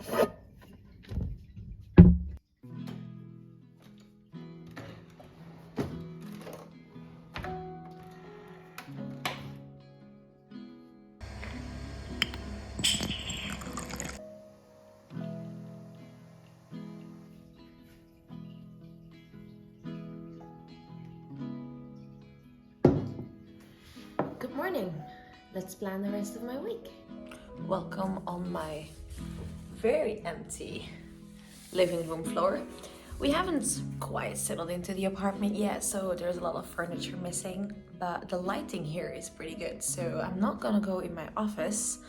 Good morning. Let's plan the rest of my week. Welcome on my very empty living room floor. We haven't quite settled into the apartment yet, so there's a lot of furniture missing, but the lighting here is pretty good. So I'm not gonna go in my office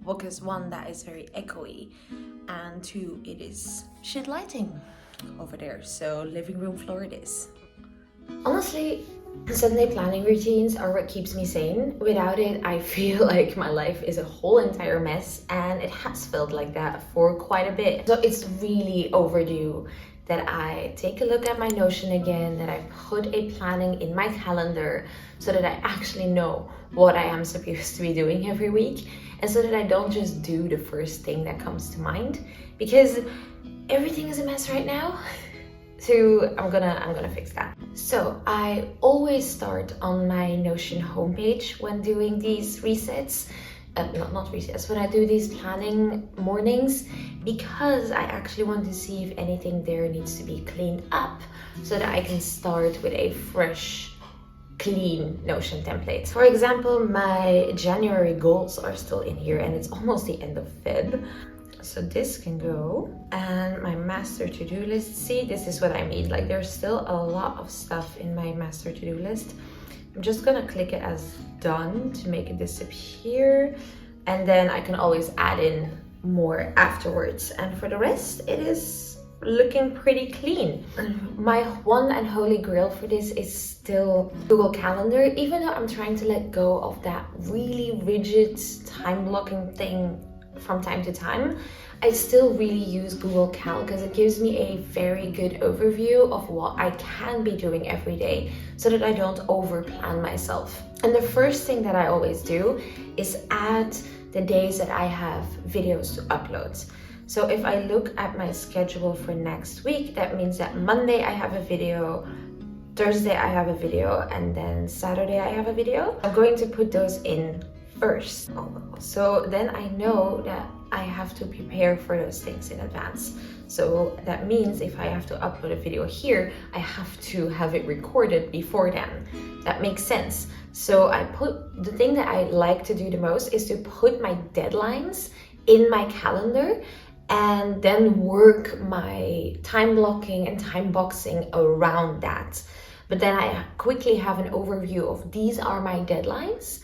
because one, that is very echoey, and two, it is shit lighting over there. So living room floor it is. Honestly, Sunday planning routines are what keeps me sane. Without it, I feel like my life is a whole entire mess, and it has felt like that for quite a bit. So it's really overdue that I take a look at my Notion again, that I put a planning in my calendar so that I actually know what I am supposed to be doing every week, and so that I don't just do the first thing that comes to mind, because everything is a mess right now. So I'm gonna fix that. So I always start on my Notion homepage when doing these resets. Not resets, when I do these planning mornings, because I actually want to see if anything there needs to be cleaned up so that I can start with a fresh, clean Notion template. For example, my January goals are still in here, and it's almost the end of Feb. So this can go, and my master to-do list. See, this is what I mean. Like, there's still a lot of stuff in my master to-do list. I'm just gonna click it as done to make it disappear, and then I can always add in more afterwards. And for the rest, it is looking pretty clean. My one and holy grail for this is still Google Calendar. Even though I'm trying to let go of that really rigid time blocking thing from time to time, I still really use Google Cal because it gives me a very good overview of what I can be doing every day so that I don't over plan myself. And the first thing that I always do is add the days that I have videos to upload. So if I look at my schedule for next week, that means that Monday I have a video, Thursday I have a video, and then Saturday I have a video. I'm going to put those in first. So then I know that I have to prepare for those things in advance. So that means if I have to upload a video here, I have to have it recorded before then. That makes sense. So the thing that I like to do the most is to put my deadlines in my calendar and then work my time blocking and time boxing around that. But then I quickly have an overview of these are my deadlines.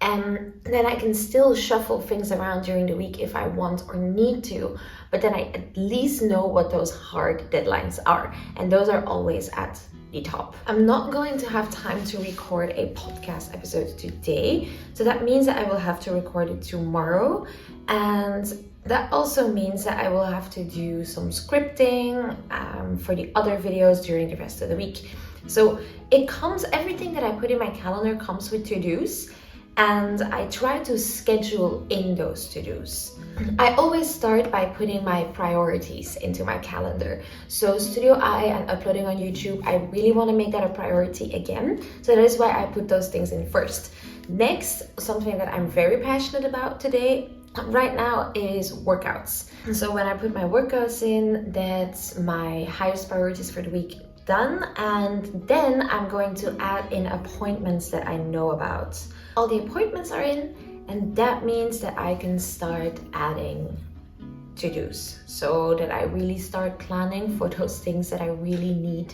And then I can still shuffle things around during the week if I want or need to, but then I at least know what those hard deadlines are, and those are always at the top. I'm not going to have time to record a podcast episode today, so that means that I will have to record it tomorrow, and that also means that I will have to do some scripting for the other videos during the rest of the week. So everything that I put in my calendar comes with to-dos, and I try to schedule in those to-dos. I always start by putting my priorities into my calendar. So Studio I and uploading on YouTube, I really want to make that a priority again. So that is why I put those things in first. Next, something that I'm very passionate about right now is workouts. So when I put my workouts in, that's my highest priorities for the week done, and then I'm going to add in appointments that I know about. All the appointments are in, and that means that I can start adding to-dos so that I really start planning for those things that I really need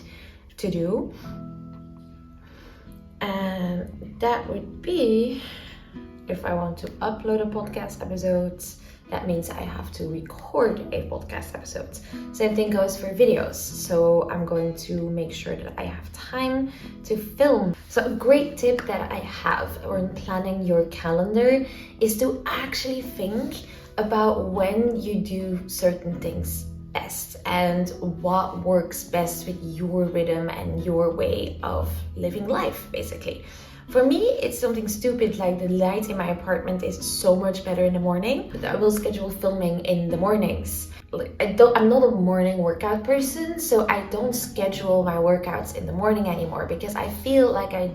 to do. And that would be, if I want to upload a podcast episode, that means I have to record a podcast episode. Same thing goes for videos. So I'm going to make sure that I have time to film. So a great tip that I have when planning your calendar is to actually think about when you do certain things best and what works best with your rhythm and your way of living life, basically. For me, it's something stupid like the light in my apartment is so much better in the morning. But I will schedule filming in the mornings. I'm not a morning workout person, so I don't schedule my workouts in the morning anymore because I feel like I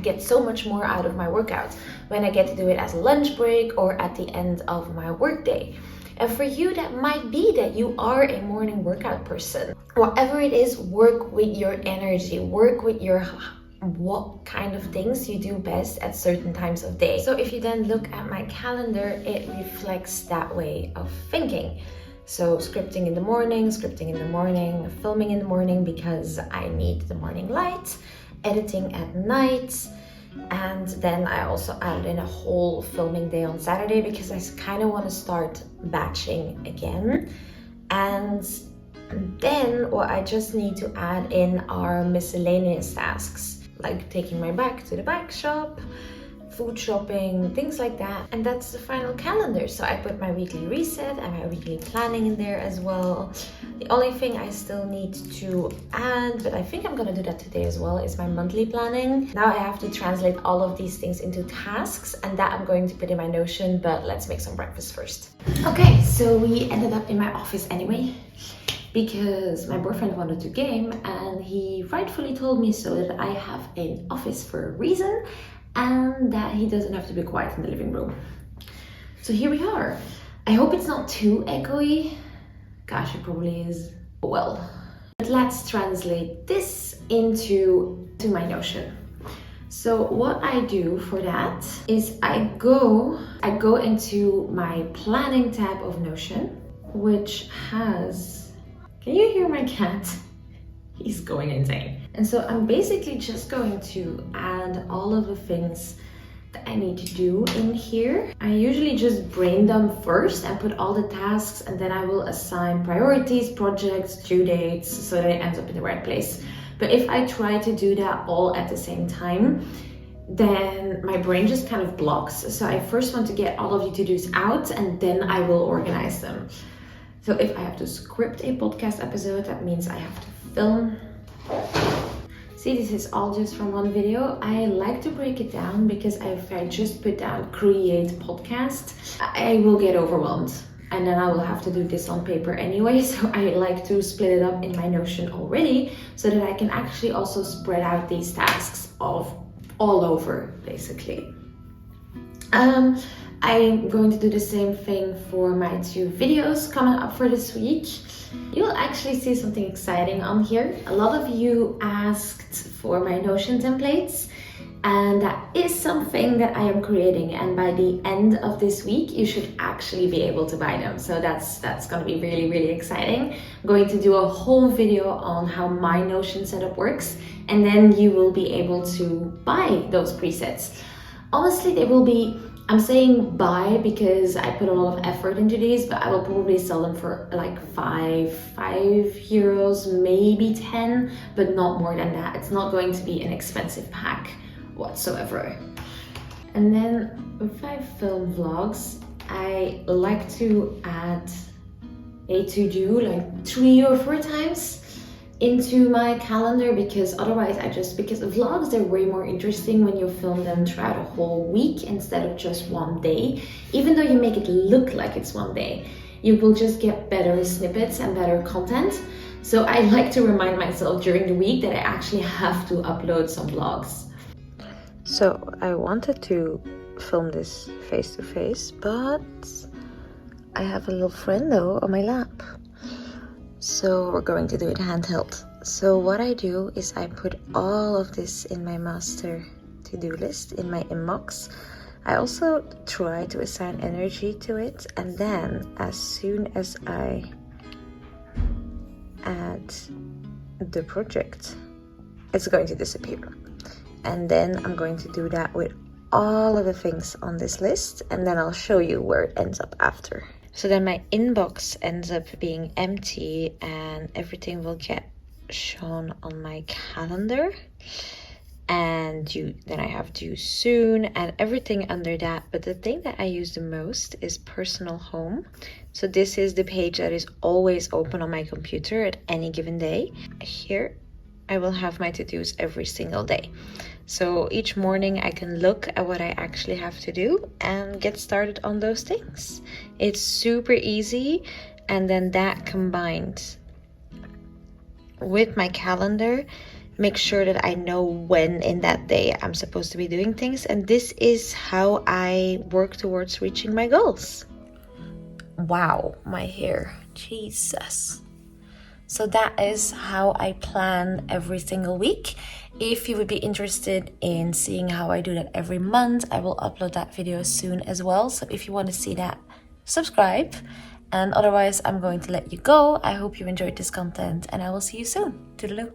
get so much more out of my workouts when I get to do it as a lunch break or at the end of my workday. And for you, that might be that you are a morning workout person. Whatever it is, work with your energy, work with your what kind of things you do best at certain times of day. So if you then look at my calendar, it reflects that way of thinking. So scripting in the morning, filming in the morning because I need the morning light, editing at night, and then I also added in a whole filming day on Saturday because I kind of want to start batching again. And then what I just need to add in are miscellaneous tasks, like taking my bike to the bike shop, food shopping, things like that. And that's the final calendar. So I put my weekly reset and my weekly planning in there as well. The only thing I still need to add, but I think I'm gonna do that today as well, is my monthly planning. Now I have to translate all of these things into tasks, and that I'm going to put in my Notion, but let's make some breakfast first. Okay, so we ended up in my office anyway, because my boyfriend wanted to game and he rightfully told me so that I have an office for a reason and that he doesn't have to be quiet in the living room. So here we are. I hope it's not too echoey. Gosh, it probably is. Well, but let's translate this into my Notion. So what I do for that is I go into my planning tab of Notion, which has, can you hear my cat? He's going insane. And so I'm basically just going to add all of the things that I need to do in here. I usually just brain dump first and put all the tasks, and then I will assign priorities, projects, due dates, so that it ends up in the right place. But if I try to do that all at the same time, then my brain just kind of blocks. So I first want to get all of the to-dos out and then I will organize them. So if I have to script a podcast episode, that means I have to film. See, this is all just from one video. I like to break it down because if I just put down create podcast, I will get overwhelmed. And then I will have to do this on paper anyway. So I like to split it up in my Notion already so that I can actually also spread out these tasks all over, basically. I'm going to do the same thing for my 2 videos coming up for this week. You'll actually see something exciting on here. A lot of you asked for my Notion templates, and that is something that I am creating, and by the end of this week you should actually be able to buy them. So that's going to be really, really exciting. I'm going to do a whole video on how my Notion setup works, and then you will be able to buy those presets. Honestly, they will be, I'm saying buy because I put a lot of effort into these, but I will probably sell them for like 5 euros, maybe 10, but not more than that. It's not going to be an expensive pack whatsoever. And then if I film vlogs, I like to add a to-do like 3 or 4 times into my calendar, because otherwise because vlogs, they're way more interesting when you film them throughout a whole week instead of just one day. Even though you make it look like it's one day, you will just get better snippets and better content. So I like to remind myself during the week that I actually have to upload some vlogs. So I wanted to film this face to face, but I have a little friend though on my lap. So we're going to do it handheld. So what I do is I put all of this in my master to-do list in my inbox. I also try to assign energy to it, and then as soon as I add the project, it's going to disappear. And then I'm going to do that with all of the things on this list, and then I'll show you where it ends up after. So then my inbox ends up being empty and everything will get shown on my calendar. And then I have due soon and everything under that. But the thing that I use the most is personal home. So this is the page that is always open on my computer at any given day. Here I will have my to-dos every single day. So each morning I can look at what I actually have to do and get started on those things. It's super easy, and then that combined with my calendar make sure that I know when in that day I'm supposed to be doing things, and this is how I work towards reaching my goals. Wow, my hair, Jesus. So that is how I plan every single week. If you would be interested in seeing how I do that every month, I will upload that video soon as well. So if you want to see that, subscribe. And otherwise, I'm going to let you go. I hope you enjoyed this content and I will see you soon. Toodaloo.